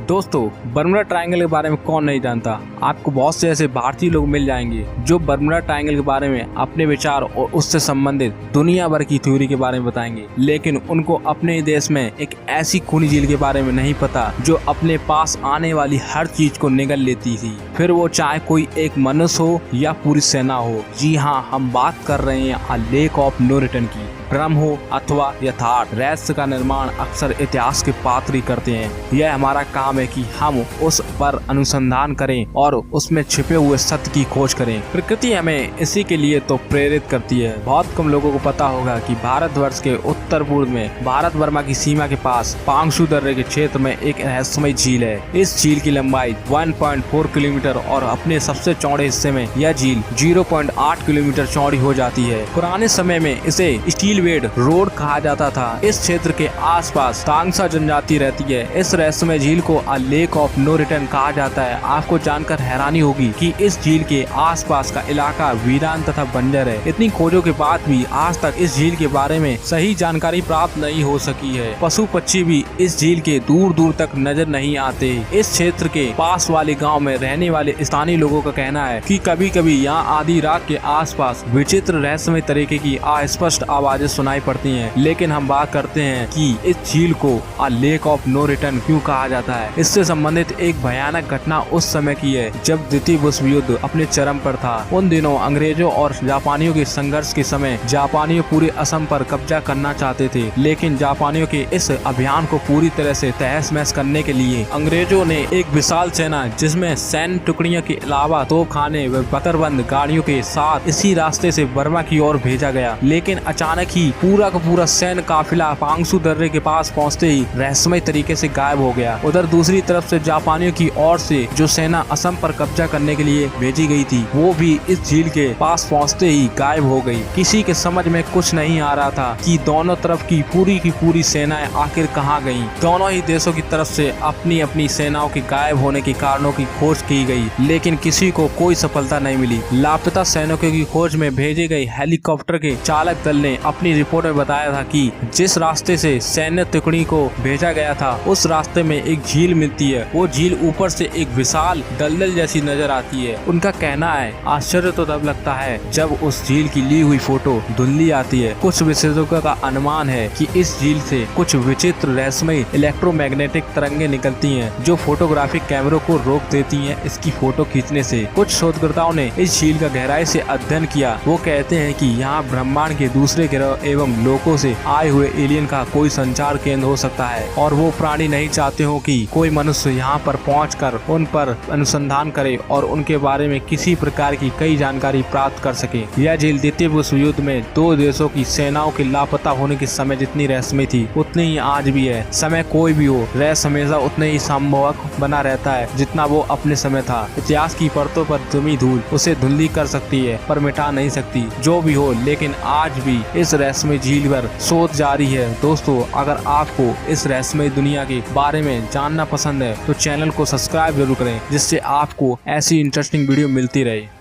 दोस्तों, Bermuda triangle के बारे में कौन नहीं जानता। आपको बहुत से ऐसे भारतीय लोग मिल जाएंगे जो बर्मुडा ट्रायंगल के बारे में अपने विचार और उससे संबंधित दुनिया भर की थ्योरी के बारे में बताएंगे, लेकिन उनको अपने देश में एक ऐसी खूनी झील के बारे में नहीं पता जो अपने पास आने वाली हर चीज को निगल लेती थी, फिर वो चाहे कोई एक मनुष्य हो या पूरी सेना हो। जी हाँ, हम बात कर रहे हैं a lake of no return की। भ्रम हो अथवा यथार्थ, रहस्य का निर्माण अक्सर इतिहास के पात्र ही करते हैं। यह हमारा काम है कि हम उस पर अनुसंधान करें और उसमें छिपे हुए सत्य की खोज करें। प्रकृति हमें इसी के लिए तो प्रेरित करती है। बहुत कम लोगों को पता होगा कि भारतवर्ष के उत्तर पूर्व में भारत बर्मा की सीमा के पास पांगशु दर्रे के क्षेत्र में एक रहस्यमय झील है। इस झील की लंबाई 1.4 किलोमीटर और अपने सबसे चौड़े हिस्से में यह झील 0.8 किलोमीटर चौड़ी हो जाती है। पुराने समय में इसे स्टील वेड रोड कहा जाता था। इस क्षेत्र के आसपास तांगसा जनजाति रहती है। इस रहस्यमय झील को a lake of no return कहा जाता है। आपको जानकर हैरानी होगी कि इस झील के आसपास का इलाका वीरान तथा बंजर है। इतनी खोजों के बाद भी आज तक इस झील के बारे में सही जानकारी प्राप्त नहीं हो सकी है। पशु पक्षी भी इस झील के दूर दूर तक नजर नहीं आते। इस क्षेत्र के पास वाले गाँव में रहने वाले स्थानीय लोगों का कहना है कि कभी कभी यहाँ आधी रात के आसपास विचित्र रहस्यमय तरीके की अस्पष्ट आवाजें सुनाई पड़ती हैं। लेकिन हम बात करते हैं कि इस झील को a lake of no return क्यों कहा जाता है। इससे संबंधित एक भयानक घटना उस समय की है जब द्वितीय विश्व युद्ध अपने चरम पर था। उन दिनों अंग्रेजों और जापानियों के संघर्ष के समय जापानियों पूरे असम पर कब्जा करना चाहते थे, लेकिन जापानियों के इस अभियान को पूरी तरह से तहस महस करने के लिए अंग्रेजों ने एक विशाल सेना जिसमें सैन्य टुकड़ियों के अलावा तोपखाने व बकरबंद गाड़ियों के साथ इसी रास्ते से बर्मा की ओर भेजा गया। लेकिन अचानक ही पूरा का पूरा सैन्य काफिला पांगशु दर्रे के पास पहुंचते ही रहस्यमय तरीके से गायब हो गया। उधर दूसरी तरफ से जापानियों की ओर से जो सेना असम पर कब्जा करने के लिए भेजी गई थी वो भी इस झील के पास पहुंचते ही गायब हो गई। किसी के समझ में कुछ नहीं आ रहा था कि दोनों तरफ की पूरी सेनाएं आखिर कहाँ गयी। दोनों ही देशों की तरफ से अपनी अपनी सेनाओं के गायब होने के कारणों की खोज की गई, लेकिन किसी को कोई सफलता नहीं मिली। लापता सैनिकों की खोज में भेजे गए हेलीकॉप्टर के चालक दल ने अपनी रिपोर्ट में बताया था कि जिस रास्ते से सैन्य टुकड़ी को भेजा गया था उस रास्ते में एक झील मिलती है। वो झील ऊपर से एक विशाल दलदल जैसी नजर आती है। उनका कहना है आश्चर्य तो तब लगता है जब उस झील की ली हुई फोटो धुंधली आती है। कुछ विशेषज्ञों का अनुमान है कि इस झील से कुछ विचित्र रहस्यमय इलेक्ट्रोमैग्नेटिक तरंगे निकलती हैं जो फोटोग्राफिक कैमरों को रोक देती हैं इसकी फोटो खींचने से। कुछ शोधकर्ताओं ने इस झील का गहराई से अध्ययन किया। वो कहते हैं कि यहाँ ब्रह्मांड के दूसरे ग्रह एवं लोकों से आए हुए एलियन का कोई संचार केंद्र हो सकता है और वो प्राणी नहीं चाहते हो कि कोई मनुष्य यहाँ पर पहुंचकर उन पर अनुसंधान करे और उनके बारे में किसी प्रकार की कई जानकारी प्राप्त कर सके। यह झील द्वितीय विश्व युद्ध में दो देशों की सेनाओं के लापता होने के समय जितनी रहस्यमय थी उतनी ही आज भी है। समय कोई भी हो, रहस्य हमेशा उतने ही संभवक बना रहता है जितना वो अपने समय था। इतिहास की परतों पर जमी धूल उसे धुंधली कर सकती है पर मिटा नहीं सकती। जो भी हो, लेकिन आज भी इस रहस्यमय झील पर शोध जारी है। दोस्तों, अगर आपको इस रहस्यमय दुनिया के बारे में जानना पसंद है तो चैनल को सब्सक्राइब जरूर करें जिससे आपको ऐसी इंटरेस्टिंग वीडियो मिलती रहे।